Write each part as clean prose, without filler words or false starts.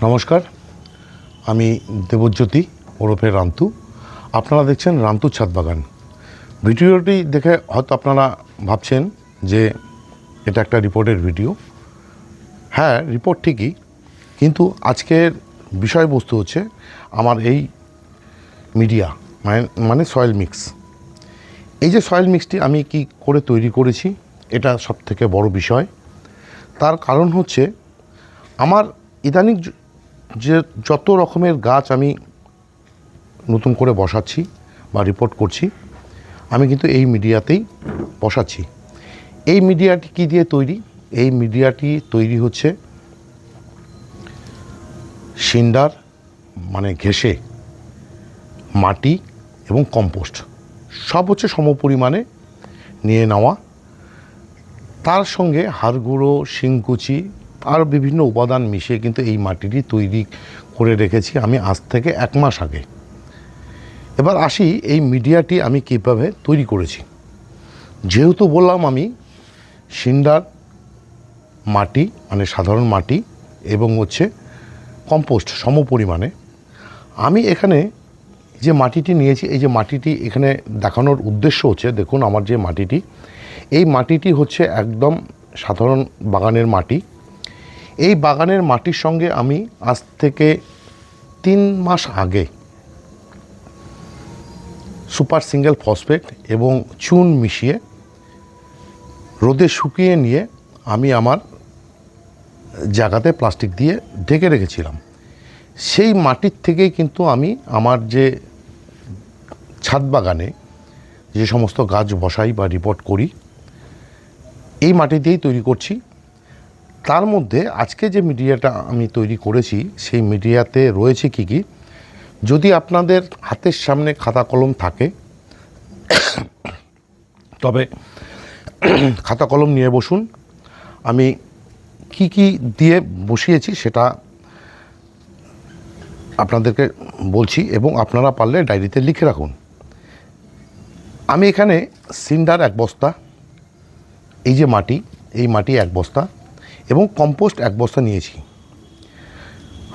নমস্কার, আমি দেবজ্যোতি ওরফে রান্তু। আপনারা দেখছেন রান্তুর ছাদ বাগান। ভিডিওটি দেখে হয়তো আপনারা ভাবছেন যে এটা একটা রিপোর্টের ভিডিও। হ্যাঁ, রিপোর্ট ঠিকই, কিন্তু আজকের বিষয়বস্তু হচ্ছে আমার এই মিডিয়া মানে সয়েল মিক্স। এই যে সয়েল মিক্সটি আমি কি করে তৈরি করেছি, এটা সবথেকে বড় বিষয়। তার কারণ হচ্ছে আমার ইদানিং যে যত রকমের গাছ আমি নতুন করে বসাচ্ছি বা রিপোর্ট করছি, আমি কিন্তু এই মিডিয়াতেই বসাচ্ছি। এই মিডিয়াটি কী দিয়ে তৈরি? এই মিডিয়াটি তৈরি হচ্ছে সিন্ডার মানে ঘেঁষে, মাটি এবং কম্পোস্ট, সব হচ্ছে সমপরিমাণে নিয়ে নেওয়া। তার সঙ্গে হাড় গুঁড়ো, শিংকুচি আর বিভিন্ন উপাদান মিশিয়ে কিন্তু এই মাটিটি তৈরি করে রেখেছি আমি আজ থেকে 1 মাস আগে। এবার আসি এই মিডিয়াটি আমি কীভাবে তৈরি করেছি। যেহেতু বললাম আমি সিন্ডার মাটি মানে সাধারণ মাটি এবং হচ্ছে কম্পোস্ট সমপরিমাণে, আমি এখানে যে মাটিটি নিয়েছি, এই যে মাটিটি এখানে দেখানোর উদ্দেশ্য হচ্ছে, দেখুন আমার যে মাটিটি, এই মাটিটি হচ্ছে একদম সাধারণ বাগানের মাটি। এই বাগানের মাটির সঙ্গে আমি আজ থেকে 3 মাস আগে সুপার সিঙ্গেল ফসফেট এবং চুন মিশিয়ে রোদে শুকিয়ে নিয়ে আমি আমার জায়গাতে প্লাস্টিক দিয়ে ঢেকে রেখেছিলাম। সেই মাটির থেকেই কিন্তু আমি আমার যে ছাদ বাগানে যে সমস্ত গাছ বসাই বা রিপোর্ট করি, এই মাটি দিয়েই তৈরি করছি। তার মধ্যে আজকে যে মিডিয়াটা আমি তৈরি করেছি, সেই মিডিয়াতে রয়েছে কী কী। যদি আপনাদের হাতের সামনে খাতা কলম থাকে তবে খাতা কলম নিয়ে বসুন। আমি কি কি দিয়ে বসিয়েছি সেটা আপনাদেরকে বলছি এবং আপনারা পারলে ডায়েরিতে লিখে রাখুন। আমি এখানে সিন্ডার 1 বস্তা, এই যে মাটি, এই মাটি 1 বস্তা এবং কম্পোস্ট 1 বস্তা নিয়েছি।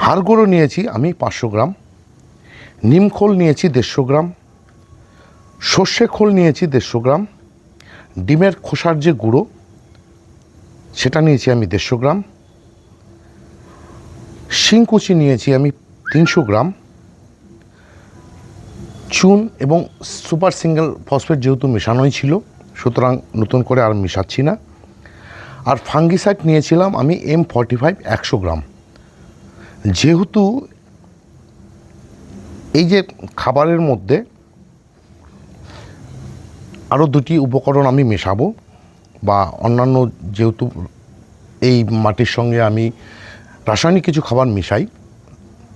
হাড় গুঁড়ো নিয়েছি আমি 500 গ্রাম, নিম খোল নিয়েছি 150 গ্রাম, সর্ষে খোল নিয়েছি 150 গ্রাম, ডিমের খোসার যে গুঁড়ো সেটা নিয়েছি আমি 150 গ্রাম, শিংকুচি নিয়েছি আমি 300 গ্রাম, চুন এবং সুপার সিঙ্গেল ফসফেট যেহেতু মেশানোই ছিল, সুতরাং নতুন করে আর মেশাচ্ছি না। আর ফাঙ্গিসাইড নিয়েছিলাম আমি M45 100 গ্রাম। যেহেতু এই যে খাবারের মধ্যে আরও 2টি উপকরণ আমি মেশাবো বা অন্যান্য, যেহেতু এই মাটির সঙ্গে আমি রাসায়নিক কিছু খাবার মিশাই,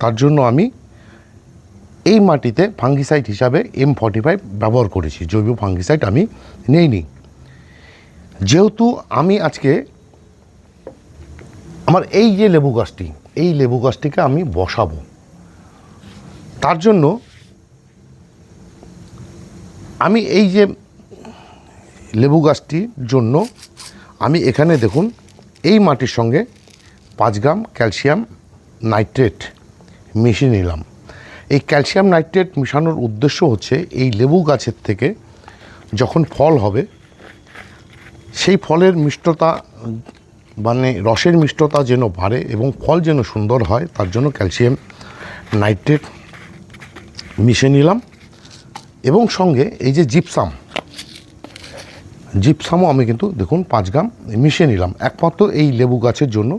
তার জন্য আমি এই মাটিতে ফাঙ্গিসাইড হিসাবে M45 ব্যবহার করেছি। জৈব ফাঙ্গিসাইড আমি নেইনি। যেহেতু আমি আজকে আমার এই যে লেবু গাছটি, এই লেবু গাছটিকে আমি বসাবো, তার জন্য আমি এই যে লেবু গাছটির জন্য আমি এখানে দেখুন এই মাটির সঙ্গে 5 গ্রাম ক্যালসিয়াম নাইট্রেট মিশিয়ে নিলাম। এই ক্যালসিয়াম নাইট্রেট মেশানোর উদ্দেশ্য হচ্ছে এই লেবু গাছের থেকে যখন ফল হবে, সেই ফলের মিষ্টতা মানে রসের মিষ্টতা যেন বাড়ে এবং ফল যেন সুন্দর হয়, তার জন্য ক্যালসিয়াম নাইট্রেট মিশিয়ে নিলাম। এবং সঙ্গে এই যে জিপসামও আমি কিন্তু দেখুন 5 গ্রাম মিশিয়ে নিলাম, একমাত্র এই লেবু গাছের জন্য।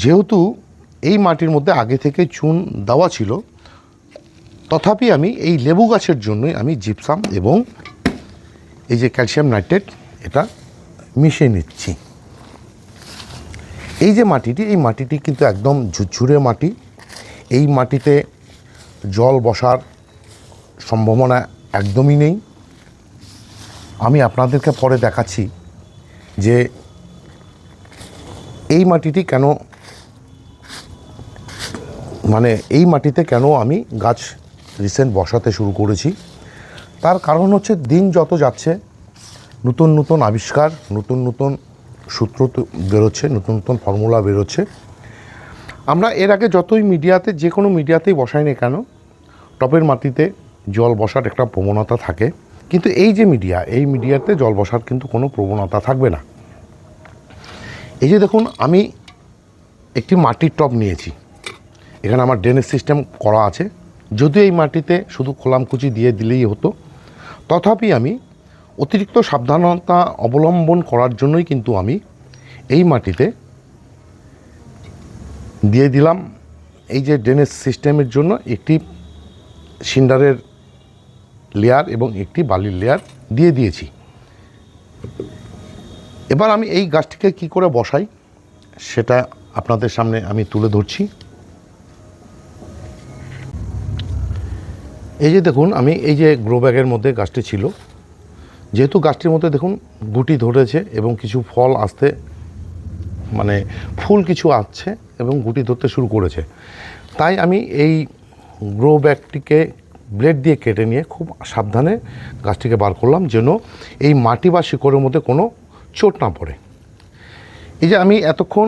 যেহেতু এই মাটির মধ্যে আগে থেকে চুন দেওয়া ছিল, তথাপি আমি এই লেবু গাছের জন্যই আমি জিপসাম এবং এই যে ক্যালসিয়াম নাইট্রেট এটা মিশিয়ে নিচ্ছি। এই যে মাটিটি, এই মাটিটি কিন্তু একদম ঝুরঝুরে মাটি। এই মাটিতে জল বসার সম্ভাবনা একদমই নেই। আমি আপনাদেরকে পরে দেখাচ্ছি যে এই মাটিটি কেন, মানে এই মাটিতে কেন আমি গাছ রিসেন্ট বসাতে শুরু করেছি। তার কারণ হচ্ছে দিন যত যাচ্ছে নতুন নতুন আবিষ্কার, নতুন নতুন সূত্র বেরোচ্ছে, নতুন নতুন ফর্মুলা বেরোচ্ছে। আমরা এর আগে যতই মিডিয়াতে যে কোনো মিডিয়াতেই বসাই না কেন টবের মাটিতে জল বসার একটা প্রবণতা থাকে, কিন্তু এই যে মিডিয়া, এই মিডিয়াতে জল বসার কিন্তু কোনো প্রবণতা থাকবে না। এই যে দেখুন, আমি একটি মাটির টব নিয়েছি, এখানে আমার ড্রেনেজ সিস্টেম করা আছে। যদিও এই মাটিতে শুধু খোলামকুচি দিয়ে দিলেই হতো, তথাপি আমি অতিরিক্ত সাবধানতা অবলম্বন করার জন্যই কিন্তু আমি এই মাটিতে দিয়ে দিলাম এই যে ড্রেনেজ সিস্টেমের জন্য একটি সিন্ডারের লেয়ার এবং একটি বালির লেয়ার দিয়ে দিয়েছি। এবার আমি এই গাছটিকে কি করে বসাই সেটা আপনাদের সামনে আমি তুলে ধরছি। এই যে দেখুন, আমি এই যে গ্রো ব্যাগের মধ্যে গাছটি ছিল, যেহেতু গাছটির মধ্যে দেখুন গুটি ধরেছে এবং কিছু ফল আসতে মানে ফুল কিছু আসছে এবং গুটি ধরতে শুরু করেছে, তাই আমি এই গ্রো ব্যাগটিকে ব্লেড দিয়ে কেটে নিয়ে খুব সাবধানে গাছটিকে বার করলাম, যেন এই মাটি বা শিকড়ের মধ্যে কোনো চোট না পড়ে। এই যে আমি এতক্ষণ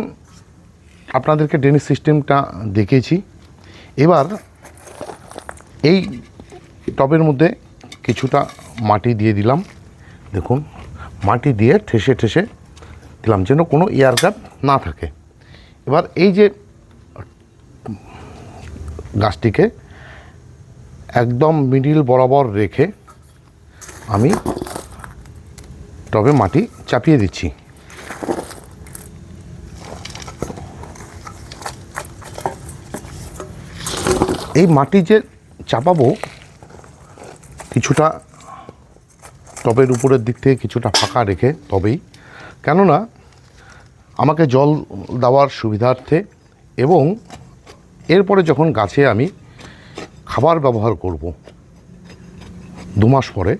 আপনাদেরকে ড্রেনেজ সিস্টেমটা দেখিয়েছি, এবার এই টবের মধ্যে কিছুটা মাটি দিয়ে দিলাম। দেখুন, মাটি দিয়ে ঠেসে ঠেসে দিলাম যেন কোনো এয়ার গ্যাপ না থাকে। এবার এই যে গাছটিকে একদম মিডিল বরাবর রেখে আমি টবে মাটি চাপিয়ে দিচ্ছি। এই মাটি যে চাপাবো, কিছুটা টবের উপরের দিক থেকে কিছুটা ফাঁকা রেখে তবেই, কেননা আমাকে জল দেওয়ার সুবিধার্থে এবং এরপরে যখন গাছে আমি খাবার ব্যবহার করব 2 মাস পরে,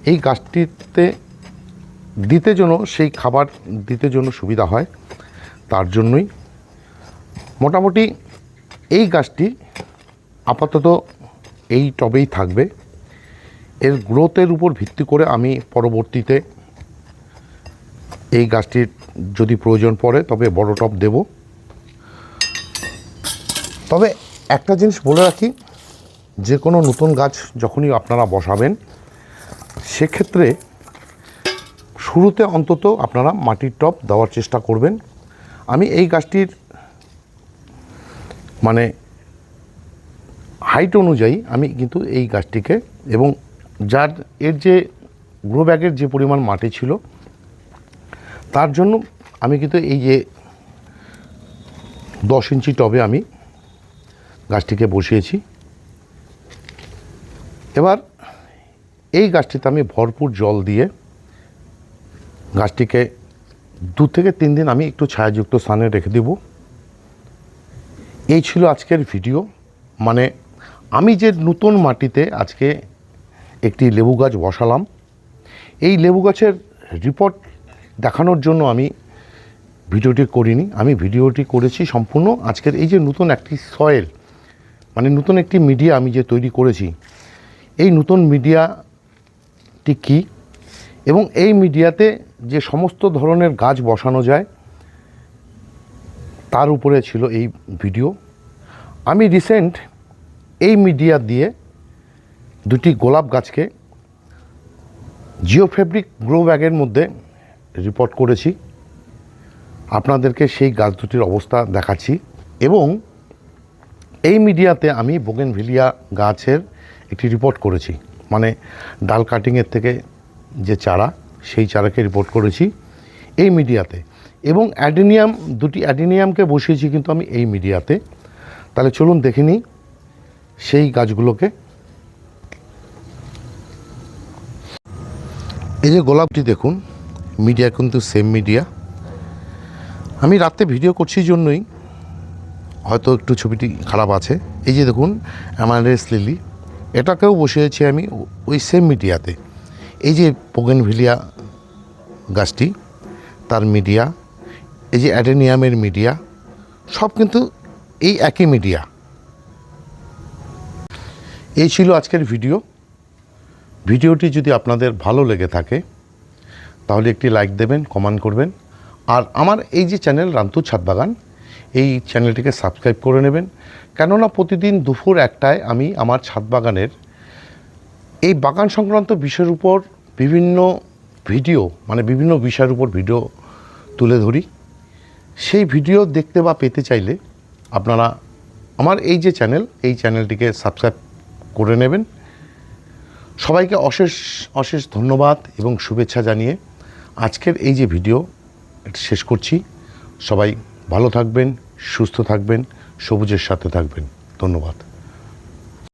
এই গাছটিতে দিতে জন্য সেই খাবার দিতে জন্য সুবিধা হয়, তার জন্যই মোটামুটি এই গাছটি আপাতত এই টবেই থাকবে। এর গ্রোথের উপর ভিত্তি করে আমি পরবর্তীতে এই গাছটির যদি প্রয়োজন পড়ে তবে বড় টব দেব। তবে একটা জিনিস বলে রাখি, যে কোনো নতুন গাছ যখনই আপনারা বসাবেন সেক্ষেত্রে শুরুতে অন্তত আপনারা মাটির টব দেওয়ার চেষ্টা করবেন। আমি এই গাছটির মানে হাইট অনুযায়ী আমি কিন্তু এই গাছটিকে এবং এর যে গ্রো ব্যাগের যে পরিমাণ মাটি ছিল তার জন্য আমি কিন্তু এই যে 10 ইঞ্চি টবে আমি গাছটিকে বসিয়েছি। এবার এই গাছটিতে আমি ভরপুর জল দিয়ে গাছটিকে 2 থেকে 3 দিন আমি একটু ছায়াযুক্ত স্থানে রেখে দেব। এই ছিল আজকের ভিডিও। মানে আমি যে নতুন মাটিতে আজকে একটি লেবু গাছ বসালাম, এই লেবু গাছের রিপোর্ট দেখানোর জন্য আমি ভিডিওটি করিনি। আমি ভিডিওটি করেছি সম্পূর্ণ আজকের এই যে নতুন একটি সয়েল, মানে নতুন একটি মিডিয়া আমি যে তৈরি করেছি, এই নতুন মিডিয়াটি কী এবং এই মিডিয়াতে যে সমস্ত ধরনের গাছ বসানো যায় তার উপরে ছিল এই ভিডিও। আমি রিসেন্ট এই মিডিয়া দিয়ে 2টি গোলাপ গাছকে জিও ফেব্রিক গ্রো ব্যাগের মধ্যে রিপোর্ট করেছি, আপনাদেরকে সেই গাছ দুটির অবস্থা দেখাচ্ছি। এবং এই মিডিয়াতে আমি বোগেনভিলিয়া গাছের একটি রিপোর্ট করেছি, মানে ডাল কাটিংয়ের থেকে যে চারা, সেই চারাকে রিপোর্ট করেছি এই মিডিয়াতে। এবং অ্যাডেনিয়াম, 2টি অ্যাডেনিয়ামকে বসিয়েছি কিন্তু আমি এই মিডিয়াতে। তাহলে চলুন দেখে নিই সেই গাছগুলোকে। এই যে গোলাপটি দেখুন, মিডিয়া কিন্তু সেম মিডিয়া। আমি রাতে ভিডিও করছি জন্যই হয়তো একটু ছবিটি খারাপ আছে। এই যে দেখুন অ্যামারেন্স লিলি, এটাকেও বসিয়েছি আমি ওই সেম মিডিয়াতে। এই যে বোগেনভিলিয়া গাছটি, তার মিডিয়া, এই যে অ্যাডেনিয়ামের মিডিয়া, সব কিন্তু এই একই মিডিয়া। এই ছিল আজকের ভিডিও। ভিডিওটি যদি আপনাদের ভালো লেগে থাকে তাহলে একটি লাইক দেবেন, কমেন্ট করবেন। আর আমার এই যে চ্যানেল রান্তুর ছাদ বাগান, এই চ্যানেলটিকে সাবস্ক্রাইব করে নেবেন, কেননা প্রতিদিন দুপুর 1টায় আমি আমার ছাদ বাগানের এই বাগান সংক্রান্ত বিষয়ের উপর বিভিন্ন ভিডিও বিভিন্ন বিষয়ের উপর ভিডিও তুলে ধরি। সেই ভিডিও দেখতে বা পেতে চাইলে আপনারা আমার এই যে চ্যানেল, এই চ্যানেলটিকে সাবস্ক্রাইব করে নেবেন। সবাইকে অশেষ অশেষ ধন্যবাদ এবং শুভেচ্ছা জানিয়ে আজকের এই যে ভিডিও এটা শেষ করছি। সবাই ভালো থাকবেন, সুস্থ থাকবেন, সবুজের সাথে থাকবেন। ধন্যবাদ।